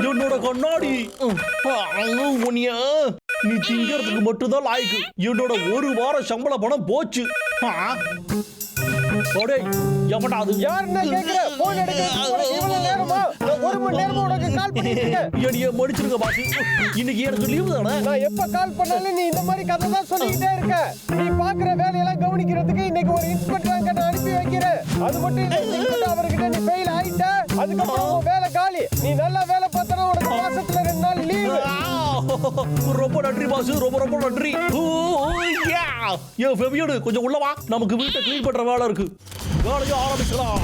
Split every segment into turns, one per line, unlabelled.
என்னோட கண்ணாடி நீ திங்கிறதுக்கு மட்டும்தான் லாய்க்கு. என்னோட ஒரு வாரம் சம்பள பணம் போச்சு. மன்னிச்சிருங்க பாஸ், இன்னைக்கு எனக்கு லீவு தானே.
நான் எப்ப கால் பண்ணாலும் நீ இந்த மாதிரி கதை தான் சொல்லிக்கிட்டே இருக்க. நீ பாக்குற வேலையெல்லாம் கவனிக்கிறதுக்கு இன்னைக்கு ஒரு இன்ஸ்பெக்டர் அங்க நான் அனுப்பி வைக்கிறேன். அது மட்டும் இல்ல, அவர்கிட்ட நீ ஃபெயில் ஆயிட்ட. அதுக்கப்புறம் உன் வேலை காலி. நீ நல்லா வேலை பார்த்தா உனக்கு மாசத்துல 2 நாள் லீவு.
ரொம்ப நன்றி பாஸ், ரொம்ப ரொம்ப நன்றி. கொஞ்சம் உள்ள வா, நமக்கு வீட்டை கிளீன் பண்ற வேலை இருக்கு. வேலையை ஆரம்பிக்கலாம்.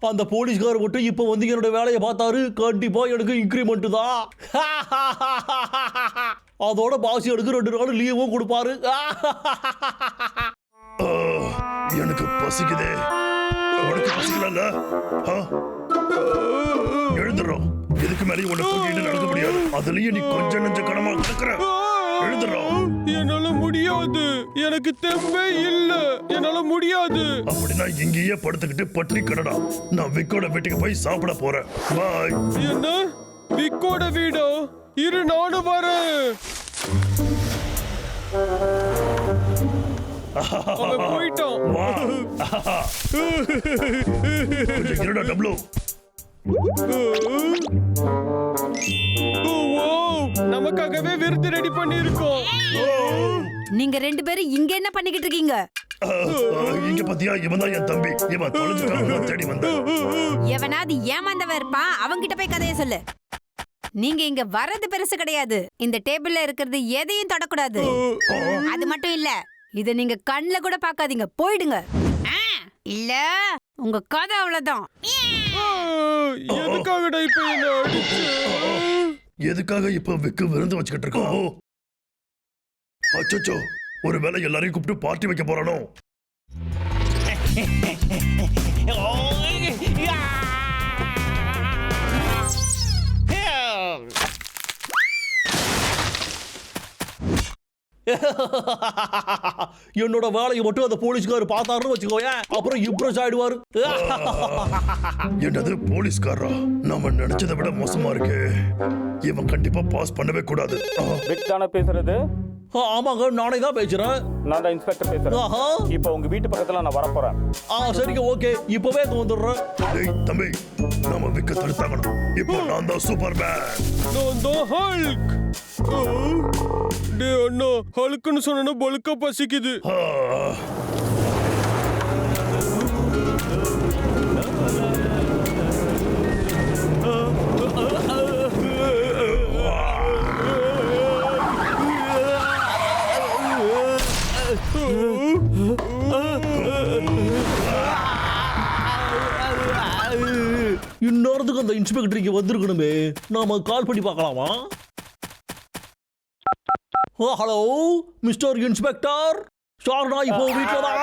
அந்த போலீஸ்காரர் மட்டும் இப்ப வந்து என்னோட வேலையை பார்த்தாரு, கண்டிப்பா எனக்கு இன்கிரிமெண்ட் தான். அதோட பாசி எடுக்க 2 நாள் லீவும் கொடுப்பாரு.
எனக்கு பசிக்குதே. உனக்கு பசிக்கல? எழுந்துறோம். இதுக்கு மேலே உன்னை தூக்கிட்டு நடக்க முடியாது. அதுலயும் நீ கொஞ்சம் நெஞ்ச கடமா கிடக்குற. எழுந்துறோம்.
என்னால முடியாது, எனக்கு தெம்பே இல்ல, என்னால முடியாது.
அப்படின்னா இங்கேயே படுத்துக்கிட்டு பட்டி கடடா. நான் விக்கோட வீட்டுக்கு போய் சாப்பிட போறேன். பாய்.
என்ன விக்கோட வீடா? இரு நானும் வரேன். அவன் போயிட்டான்.
வா. கொஞ்சம் இருடா டப்ளு.
நமக்காகவே விருந்து ரெடி பண்ணி இருக்கோம்.
நீங்க 2 பேரும் இங்க என்ன பண்ணிக்கிட்டு இருக்கீங்க?
இங்க பாத்தியா, இவன் தான் என் தம்பி. இவன் தொலைஞ்சுட்டான், தேடி வந்தான்.
எவனாவது ஏமாந்தவன் இருப்பான், அவங்கிட்ட போய் கதைய சொல்லு. நீங்க இங்க வர்றது பெருசு கிடையாது. இந்த டேபிள்ல இருக்கிறது எதையும் தொடக்கூடாது. அது மட்டும் இல்ல, இத நீங்க கண்ணுல கூட பாக்காதீங்க. போயிடுங்க. இல்ல உங்க கதை அவ்வளவுதான்.
எதுக்காகடா இப்ப என்ன அடிச்சு?
எதுக்காக இப்ப விக்கு விருந்து வச்சுக்கிட்டு இருக்கோம்? அச்சோ, ஒரு வேளை எல்லாரையும் கூப்பிட்டு பார்ட்டி வைக்க போறானோ?
என்னோட வேலையை மட்டும் அந்த போலீஸ்காரர் பார்த்தாருன்னு வச்சுக்கோயா, அப்புறம் இம்ப்ரெஸ் ஆயிடுவாரு.
என்னது போலீஸ்காரா? நாம நினைச்சதை விட மோசமா இருக்கு. இவன் கண்டிப்பா பாஸ் பண்ணவே கூடாது.
விக் தானே பேசுறது?
ஆமாங்க, நானே தான் பேசுறேன்.
நான் தான் இன்ஸ்பெக்டர் பேசுறேன். இப்போ உங்க வீட்டு பக்கத்துல நான் வர போறேன்.
சரிங்க, ஓகே, இப்பவே வந்துடுறேன்.
டேய் தம்பி, நாம விக்க தடுத்தாகணும். இப்போ நான் தான் சூப்பர்மேன்.
நான் தான் ஹல்க். டேய் அண்ணா, ஹல்க்னு சொன்னா பல்கா பசிக்குது.
இன்னொருத்துக்கு அந்த இன்ஸ்பெக்டர் இங்க வந்திருக்கணுமே, நாம கால் பண்ணி பார்க்கலாமா? ஹலோ மிஸ்டர் இன்ஸ்பெக்டர், சார் நான் இப்போ வீட்டில் தான்.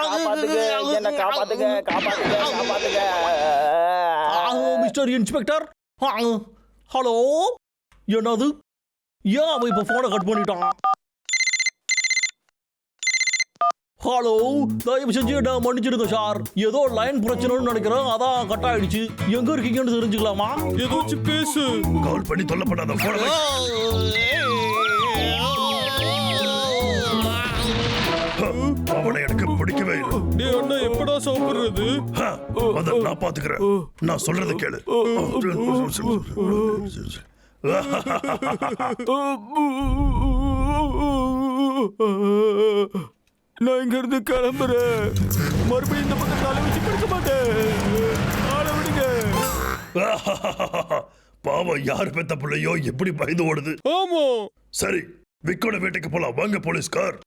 Mister inspector, hello. என்னது? ஏன் அவன் இப்போ போனை கட் பண்ணிட்டான்? ஹலோ, தயவு செஞ்சு நான் மன்னிச்சிடுங்க சார். ஏதோ லைன் பிரச்சனைன்னு நினைக்கிறேன், அதான் கட் ஆயிடுச்சு. எங்க இருக்கீங்கன்னு தெரிஞ்சுக்கலாமா?
ஏதாச்சும் பேசு.
கால் பண்ணி தொல்லப்படாத. அவனை எனக்கு பிடிக்கவே இல்லை.
டேய் அண்ணா, எப்படா சாப்பிடுறது?
அத நான் பாத்துக்கிறேன். நான் சொல்றத கேளு.
நான் இங்க இருந்து கிளம்புறேன். மறுபடியும் இந்த பக்கம் காலை வச்சு படுக்க மாட்டேன். ஆள விடுங்க.
பாவம், யார் பெத்த பிள்ளையோ எப்படி பயந்து ஓடுது.
ஆமா.
சரி, விக்கோட வீட்டுக்கு போலாம் வாங்க போலீஸ்கார்.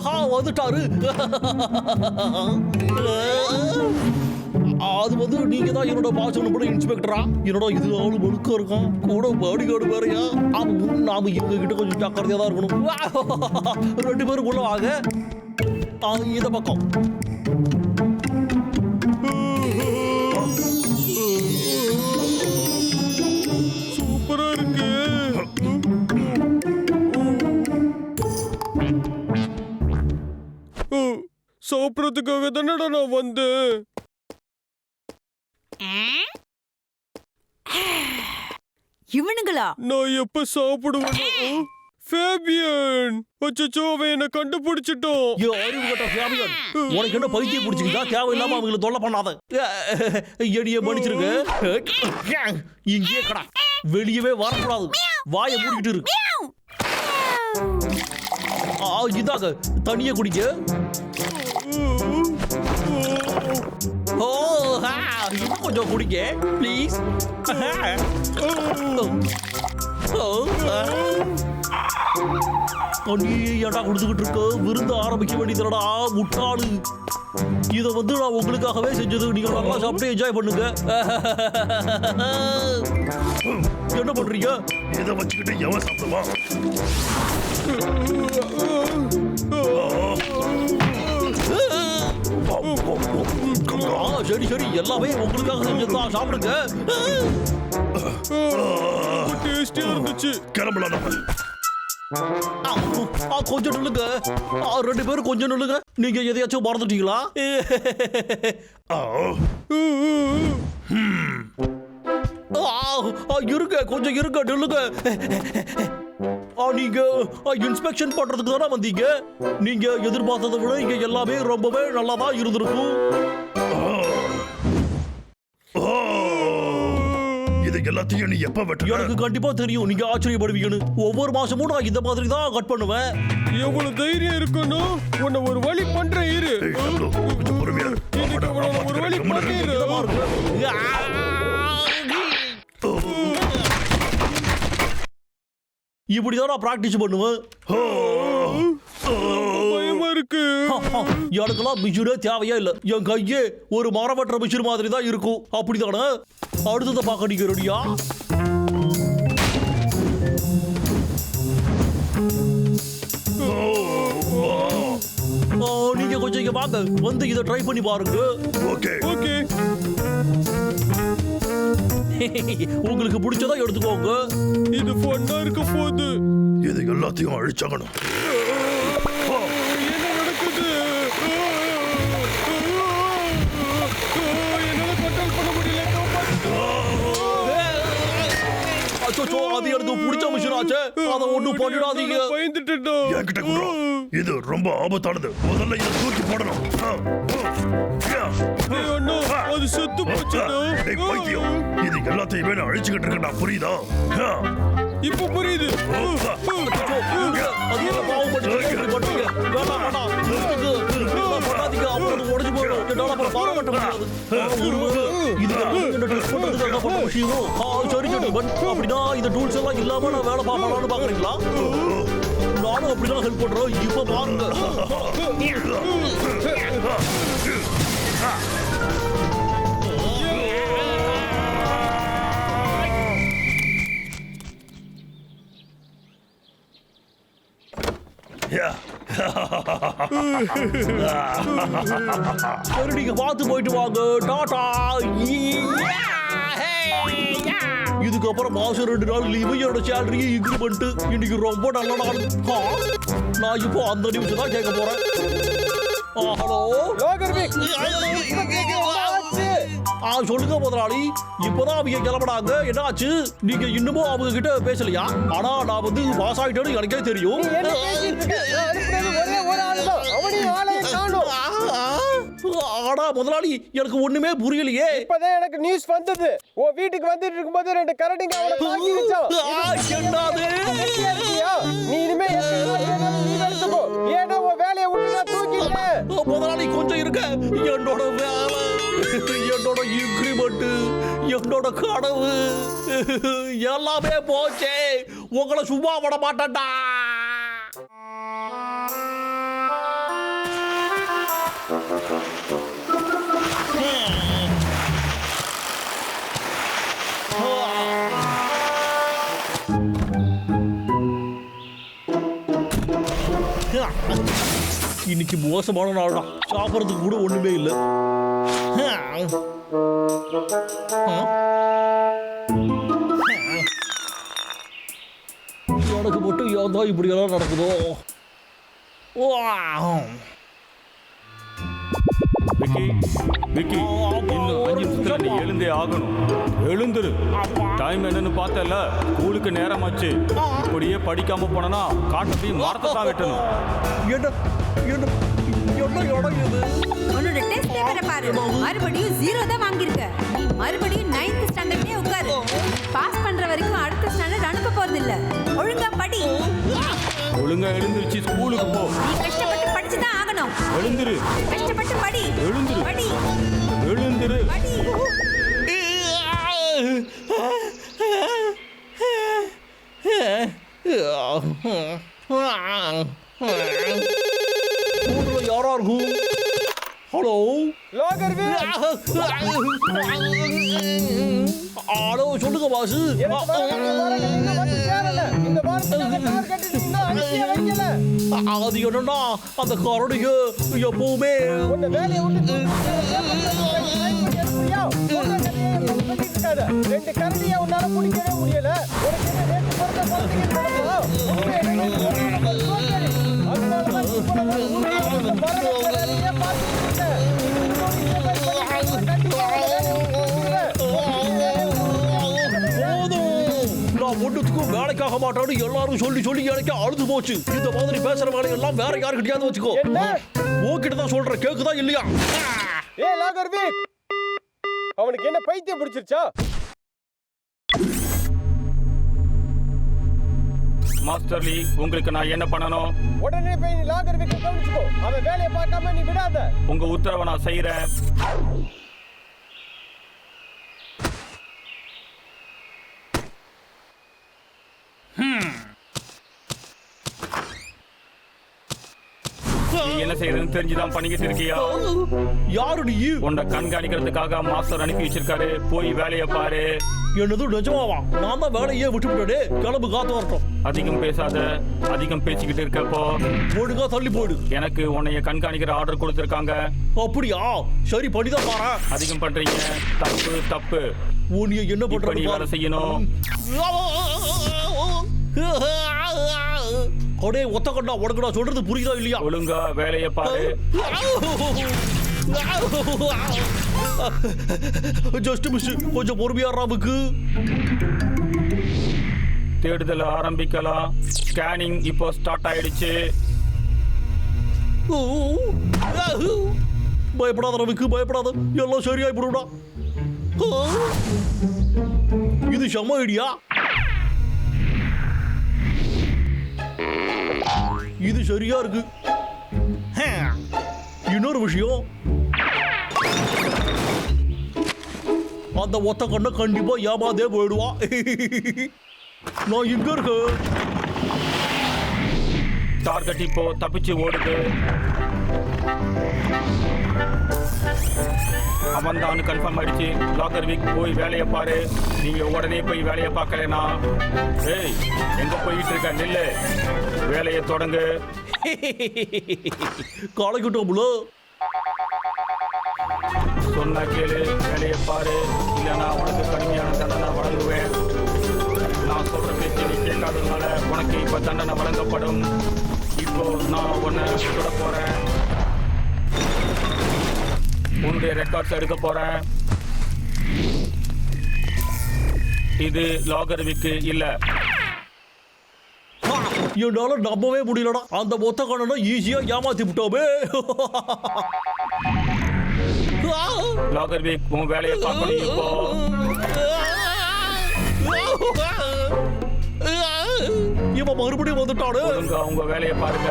ஆஹா வந்துட்டாரு. அது வந்து நீங்க தான் என்னோட பாசம் கூட இன்ஸ்பெக்டரா? என்னோட இது ஆளு முழுக்க இருக்கான், கூட பாடி கார்டு வேறையா? நாம இவங்க கிட்ட கொஞ்சம் ஜாக்கிரதையா தான் இருக்கணும். 2 பேரும் உள்ள வாங்க. இந்த பக்கம்.
சூப்பரா இருக்கு. சாப்பிடறதுக்காக தானடா நான் வந்தேன்.
இவனுங்களா?
நான் எப்ப சாப்பிடுவேன்? ஃபேபியன், அச்சச்சோ அவன் என்ன கண்டுபிடிச்சிட்டோம்.
அறிவு கட்ட ஃபேபியன், உனக்கு என்ன பைத்தியம் பிடிச்சிக்கிட்டா? தேவையில்லாம அவங்களை தொல்லை பண்ணாத. எடிய மன்னிச்சிருங்க. இங்கே கடா, வெளியவே வரக்கூடாது. வாயை மூடிக்கிட்டு இருக்கு. இதாக தனியா குடிக்க. இன்னும் கொஞ்சம் குடிக்க ப்ளீஸ். தண்ணியை ஏன்டா குடிச்சுக்கிட்டு இருக்க? விருந்து ஆரம்பிக்க வேண்டியதுடா முட்டாளு. இதை வந்து நான் உங்களுக்காகவே செஞ்சது. நீங்க நல்லா சாப்பிட்டு என்ஜாய் பண்ணுங்க. என்ன பண்றீங்க?
இதை வச்சுக்கிட்டு எவன் சாப்பிடுவான்?
சரி சரி, எல்லாமே உங்களுக்காக செஞ்சதுதான். சாப்பிடுங்க.
டேஸ்டியா இருந்துச்சு.
கிளம்பலாம் நம்ம.
கொஞ்சம் நில்லுங்க. 2 பேரும் கொஞ்சம் நில்லுங்க. நீங்க எதையாச்சும் மறந்துட்டீங்களா? இருங்க, கொஞ்சம் இருங்க, நில்லுங்க. நீங்க இன்ஸ்பெக்ஷன் பண்றதுக்கு தானே வந்தீங்க? நீங்க எதிர்பார்த்ததை விட இங்க எல்லாமே ரொம்பவே நல்லா தான் இருந்திருக்கும்.
இது எல்லாத்தையும் நீ எப்ப வெட்ட?
எனக்கு கண்டிப்பா தெரியும், நீங்க ஆச்சரியப்படுவீங்கன்னு. ஒவ்வொரு மாசமும் நான் இந்த மாதிரி தான் கட் பண்ணுவேன்.
எவ்வளவு தைரியம் இருக்கணும்? உன்னை ஒரு வழி பண்றேன் இரு.
கொஞ்சம் பொறுமையா இரு.
ஒரு வழி பண்றேன்.
இப்படிதான் நான் பிராக்டிஸ் பண்ணுவேன்.
பயமா இருக்கு.
எனக்கெல்லாம் மிஷினே தேவையா இல்ல. என் கையே ஒரு மரவற்ற மிஷின் மாதிரி தான் இருக்கும். அப்படிதானே? அடுத்ததை பார்க்க நீங்க ரெடியா? நீங்க கொஞ்சம் இங்க வாங்க, வந்து இதை ட்ரை பண்ணி பாருங்க.
Okay
okay.
உங்களுக்கு பிடிச்சதா எடுத்துக்கோங்க.
இது ஃபன்னா இருக்க போகுது.
இது எல்லாத்தையும் அழிச்சாகணும்.
என்ன நடக்குது? என்னால கண்ட்ரோல் பண்ண முடியல.
அச்சோ, அது எனக்கு பிடிச்ச மிஷின் ஆச்சே. அதை ஒண்ணும் பண்ணிடாதீங்க.
பயந்துட்டேன்.
என்கிட்ட கொடுறா. இது ரொம்ப ஆபத்தானது. முதல்ல இதை தூக்கி போடணும்.
அது செத்து போச்சுடா.
பைத்தியம், இது எல்லாத்தையுமே நான் அழிச்சுக்கிட்டு இருக்கேன்டா, புரியுதா?
இப்ப புரியுது.
அது என்ன பாவம் பண்ணீங்க? வேண்டாம் வேண்டாம், பண்ணாதீங்க. அப்புறம் உடஞ்சு போயிடும். என்னால அப்புறம் பாராட்ட முடியாது. இது டெஸ்ட் பண்றதுக்காக பண்ண விஷயம். சரி ஜென்டில்மேன், அப்படின்னா இந்த டூல்ஸ் எல்லாம் இல்லாம நான் வேலை பார்க்கலாம்னு பாக்குறீங்களா? நானும் அப்படிதான் ஹெல்ப் பண்றேன். இப்ப பாருங்க. சரி, நீங்க பார்த்து போயிட்டு வாங்க. டாடா. இதுக்கப்புறம் மாசம் 2 நாள் லீவு, என்னோட சேலரி இன்க்ரிமெண்ட். இன்னைக்கு ரொம்ப நல்ல நாள். நான் இப்போ அந்த நிமிஷம் தான் கேட்க போறேன். ஹலோ சொல்லுங்க முதலாளி. இப்பதான் அவங்க கிளம்பினாங்க. என்னாச்சு? நீங்க இன்னமும் அவங்க கிட்ட பேசலையா? ஆனா நான் வந்து பாஸ் ஆயிட்டேன்னு எனக்கே தெரியும். ஆனா முதலாளி, எனக்கு ஒண்ணுமே புரியலையே.
இப்பதான் எனக்கு நியூஸ் வந்தது. உன் வீட்டுக்கு வந்துட்டு இருக்கும்போது 2 கரடிங்க அவனை தாக்கி வச்சான்.
என்னது?
நீ இனிமே நீ எடுத்துக்கோ. ஏன்னா உன் வேலையை விட்டு நான் தூக்கிட்டேன்.
முதலாளி கொஞ்சம் இருக்க. என்னோட வேலை, என்னோட இன்கிரிமெண்ட், என்னோட கனவு எல்லாமே போச்சே. உங்களை சும்மா விட மாட்டேன்டா. இன்னைக்கு மோசமான நாள் தான். சாப்பிட்றதுக்கு கூட ஒண்ணுமே இல்லை. எனக்கு மட்டும் ஏன் தான் இப்படியெல்லாம் நடக்குதோ?
விக்கி விக்கி இன்னும் 5 நிமிஷத்துல நீ எழுந்தே ஆகணும். எழுந்துரு. டைம் என்னன்னு பார்த்தல, ஸ்கூலுக்கு நேரமாச்சு. இப்படியே படிக்காம போனா காட்டத்தையும் மரத்தை தான் வெட்டணும்.
என்ன என்ன என்ன இடம் இது?
உன்னோட டெஸ்ட் பேப்பரை பாரு, மறுபடியும் 0 தான் வாங்கியிருக்க. நீ மறுபடியும் 9th ஸ்டாண்டர்ட்லயே உட்காரு. பாஸ் பண்ற வரைக்கும் அடுத்த ஸ்டாண்டர்ட் அனுப்ப போறது இல்ல. ஒழுங்கா படி.
ஒழுங்கா எழுந்திருச்சு ஸ்கூலுக்கு போ.
நீ கஷ்டப்பட்டு படிச்சு தான் ஆகணும்.
எழுந்துரு.
கஷ்டப்பட்டு படி.
எழுந்துரு.
படி.
எழுந்துரு.
படி.
யாரா இருக்கும்? ஹலோ
லாகர்வீல்,
ஹலோ, சொல்லுங்க பாசு.
எனக்கு வரங்க இன்னும் வந்து சேரல. இந்த வாரத்துக்கு டார்கெட் இன்னும் அனுப்பியே வைக்கல.
அது என்னன்னா, அந்த கரடிக்கு எப்பவுமே
உன்னை வேலையை விட்டு ரெண்டு கரடியை உன்னால முடிக்கவே முடியல. உனக்கு என்ன நேற்று பிறந்த குழந்தைங்க நடந்ததா? அதனாலதான் இப்பொழுது ஊருக்கு மரண வேலையை பார்த்துட்டு இருக்கேன்.
நான் ஒன்றுத்துக்கும் வேலைக்காக மாட்டான்னு எல்லாரும் சொல்லி சொல்லி எனக்கு அழுது போச்சு. இந்த மாதிரி பேசுற வேலையெல்லாம் வேற யாருக்கிட்டயாவது வச்சுக்கோ. உன்கிட்ட தான் சொல்றேன், கேக்குதா இல்லையா?
ஏ லாகர்வீல், அவனுக்கு என்ன பைத்தியம் பிடிச்சிருச்சா?
மாஸ்டர் லீ, உங்களுக்கு நான் என்ன பண்ணணும்?
உடனே போய் லாகர்வீல் கவனிச்சுக்கோ. அவன் வேலையை பார்க்காம நீ விடாத.
உங்க உத்தரவை நான் செய்யறேன். நீ என்ன செய்யறதுன்னு தெரிஞ்சுதான் பண்ணிக்கிட்டு இருக்கியா?
யாரு நீ?
உன்னை கண்காணிக்கிறதுக்காக மாஸ்டர் அனுப்பி வச்சிருக்காரு. போய் வேலையை பாரு.
என்னது நிஜமாவா? நான் தான் வேலையே விட்டுவிட்டே. கிளம்பு, காத்து வரட்டும்.
அதிகம் பேசாத. அதிகம் பேசிக்கிட்டு இருக்கப்போ
ஒழுங்கா தள்ளி போயிடு.
எனக்கு உன்னைய கண்காணிக்கிற ஆர்டர் கொடுத்திருக்காங்க.
அப்படியா? சரி, பண்ணிதான் பாரு.
அதிகம் பண்றீங்க. தப்பு தப்பு.
நீ என்ன
இப்ப நீ
பண்ற?
வேலை செய்யணும்.
கொடே ஒத்த கண்ணா, உனக்கு நான் சொல்றது புரியுதா இல்லையா?
ஒழுங்கா வேலையை பாரு.
Just miss. கொஞ்சம் பொறுமையா ராமுக்கு.
தேடுதல் ஆரம்பிக்கலாம். ஸ்கேனிங் இப்போ ஸ்டார்ட் ஆயிடுச்சு.
பயப்படாத ரவிக்கு, பயப்படாத. எல்லாம் சரியாய் போடுடா. இது செம்ம ஐடியா. இது சரியா இருக்கு. இன்னொரு விஷயம், அந்த ஒத்த கண்ண கண்டிப்பா ஏமாதே போயிடுவா. நான் இங்க இருக்கேன்.
டார்கெட் இப்போ தப்பிச்சு ஓடுது. அவன் தான் கன்ஃபார்ம் ஆயிடுச்சு. லாகர்வீல், போய் வேலையை பாரு. நீங்க உடனே போய் வேலையை பார்க்கலனா, ஏய் எங்க போயிட்டு இருக்க? நில்லு, வேலையை தொடங்கு.
காலைக்கிட்டோம்ல.
சொன்னா கேளு, வேலையை பாரு. இல்லைன்னா உனக்கு கடுமையான தண்டனை வழங்குவேன். நான் சொல்ற பேச்சு நீ கேட்காததுனால உனக்கு இப்ப தண்டனை வழங்கப்படும். இப்போ நான் உன்னை சுட போறேன். உன்னுடைய ரெக்கார்ட்ஸ் எடுக்க போறேன். இது லாகர்வீலுக்கு இல்ல.
என்னால நம்பவே முடியலடா. அந்த மொத்த கண்ணனை ஈஸியா ஏமாத்தி விட்டோமே.
லாகர்வீல், உன் வேலையை பார்க்கணும் இப்போ.
இவன் மறுபடியும் வந்துட்டானு.
ஒழுங்கா உங்க வேலையை பாருங்க.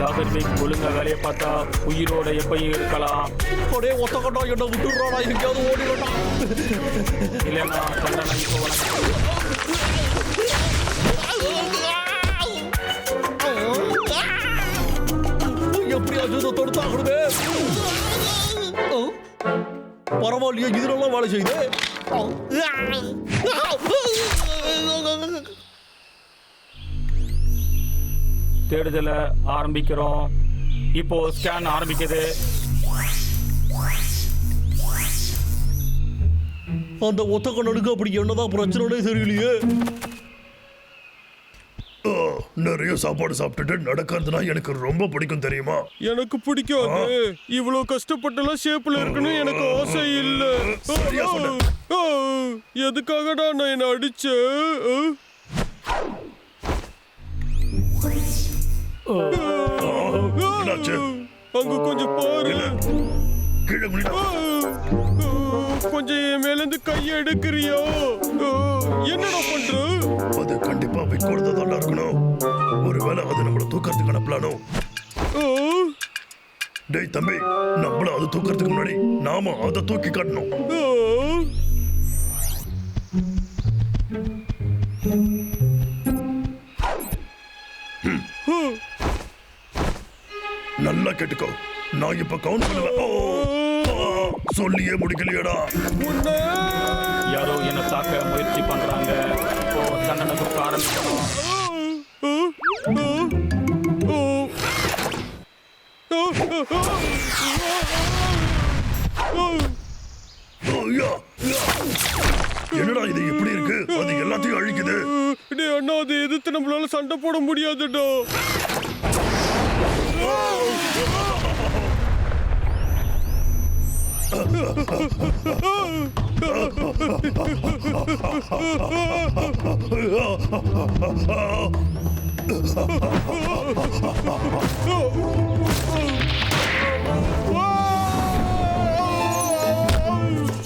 லாகர்வீல், ஒழுங்கா வேலையை பார்த்தா உயிரோட எப்பயும் இருக்கலாம்.
கொடே ஒத்த கண்ணா, என்ன விட்டுடுறாடா. எங்கேயாவது ஓடிடா.
இல்லைன்னா தண்டனை இப்போ வழங்க.
எப்படியாச்சும் இதை தொடுத்தாகணுமே. பரவாயில்லையே, இது நல்லா வேலை செய்யுது.
தேடுதலை ஆரம்பிக்கிறோம். இப்போ ஸ்கேன் ஆரம்பிக்குது.
அந்த ஒத்த கண்ணனுக்கு அப்படி என்னதான் பிரச்சனைனே தெரியலையே.
நிறைய சாப்பாடு சாப்பிட்டுட்டு நடக்கிறதுனா எனக்கு ரொம்ப பிடிக்கும் தெரியுமா?
எனக்கு பிடிக்காது. இவ்வளவு கஷ்டப்பட்டெல்லாம் ஷேப்ல இருக்கணும் எனக்கு ஆசை இல்ல.
சரியா சொன்ன.
எதுக்காகடா நான் என்ன அடிச்சேன்?
என்னாச்சு?
அங்க கொஞ்சம் பாரு.
கீழே குனிடா.
கொஞ்சம் என் மேல இருந்து கையை எடுக்கிறியா? என்னடா பண்ற?
அது கண்டிப்பா விக்கோடுதான் தான் இருக்கணும். ஒருவேளை அது நம்மள தூக்கறதுக்கான பிளானோ? டேய் தம்பி, நம்மள அது தூக்கறதுக்கு முன்னாடி நாம அதை தூக்கி காட்டணும். நல்லா கேட்டுக்கோ, நான் இப்ப கவுண்ட் பண்ணுவேன். சொல்லியே முடிக்கலையடா.
யாரோ என்ன தாக்க முயற்சி பண்றாங்க. இப்போ தண்டனை கொடுக்க ஆரம்பிக்கணும்.
என்னடா இது எப்படி இருக்கு? அது எல்லாத்தையும் அழிக்குது.
டேய் அண்ணா, அதை எதிர்த்து நம்மளால சண்டை போட முடியாதுடா.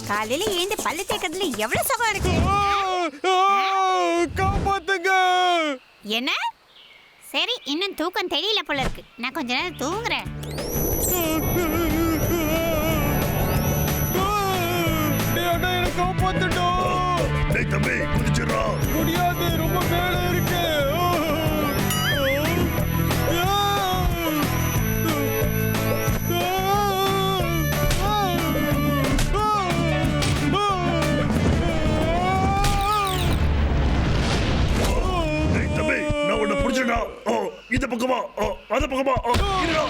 காலையில ஏந்து பல்லு தேக்கிறதுல எவ்வளவு சுகம் இருக்கு.
காப்பாத்துங்க.
என்ன? சரி, இன்னும் தூக்கம் தெரியல போல இருக்கு. நான் கொஞ்ச நேரம் தூங்குறேன்.
காப்பாத்துடா.
டேய் தம்பி, குதிச்சுடா.
முடியாது, ரொம்ப மேல இருக்கு.
டேய் தம்பி, நான் உன்னை பிடிச்சேன்டா. இந்த பக்கமா, அந்த பக்கமா. இருடா.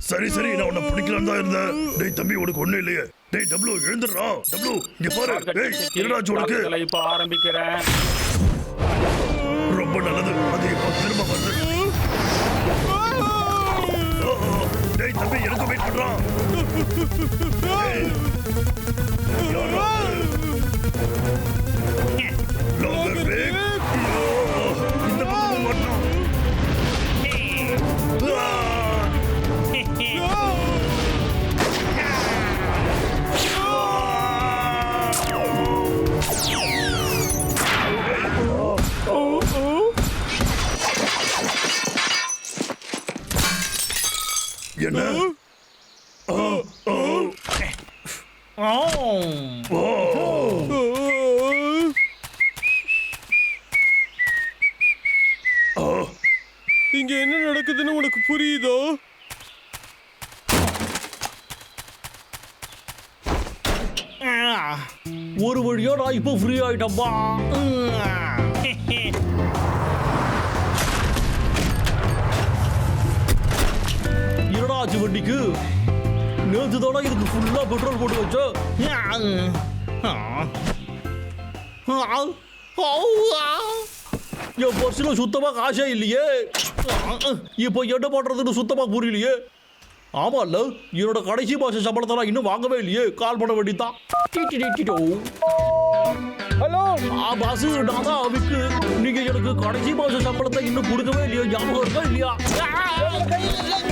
சரி சரி, நான் உன்னை பிடிக்கலான்னு தான் இருந்தேன். டேய் தம்பி, உனக்கு ஒண்ணு இல்லையே. டேய் டப்ளு, எழுந்துடுறா. டப்ளு, இங்க பாரு. டேய், என்னடா உனக்கு?
இப்போ ஆரம்பிக்கிறேன்.
ரொம்ப நல்லது. அது இப்போ திரும்ப வருது. டேய் தம்பி, எனக்கு வெயிட் பண்றா. இந்த பக்கம் மாட்டோம். என்ன?
இங்க என்ன நடக்குதுன்னு உனக்கு புரியுதோ?
ஒரு வழியா நான் இப்போ ஃப்ரீ ஆயிட்டப்பா. என்னடா ஆச்சு வண்டிக்கு? நேற்று தானே இதுக்கு ஃபுல்லா பெட்ரோல் போட்டு வச்ச. என் பர்சுல சுத்தமா காசே இல்லையே. இப்போ என்ன பண்றதுன்னு சுத்தமா புரியலையே. ஆமா இல்ல, என்னோட கடைசி மாச சம்பளத்தை நான் இன்னும் வாங்கவே இல்லையே. கால் பண்ண வேண்டியதான்.
ஹலோ
பாஸ், நான் தான் அவிக்கு. நீங்க எனக்கு கடைசி மாச சம்பளத்தை இன்னும் கொடுக்கவே இல்லையா? ஞாபகம் இருக்கா இல்லையா?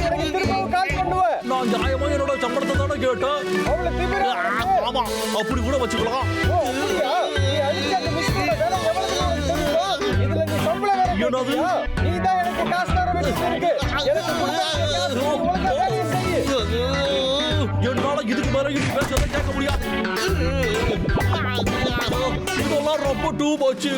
எனக்கு திரும்பவும் கால் பண்ணுவேன்.
நான் நியாயமா என்னோட சம்பளத்தை தானே கேட்டேன்.
அவளை திமிரா இருக்கு.
ஆமா, அப்படி கூட வச்சுக்கலாம்.
ஓ, அப்படியா? நீ அடிச்ச அந்த மிஸ்டரோட வேலை எவ்வளவு நாள் தெரியுமா? இதுல நீ சம்பளம் வேற
என்னது?
கேட்கிறியா? நீ தான் எனக்கு காசு தர வேண்டியது இருக்கு. எனக்கு ஒழுங்கா வேலையை செய்யு.
என்னால இதுக்கு மேல இது பேசவே கேட்க முடியாது. இதெல்லாம் ரொம்ப டூ மச்.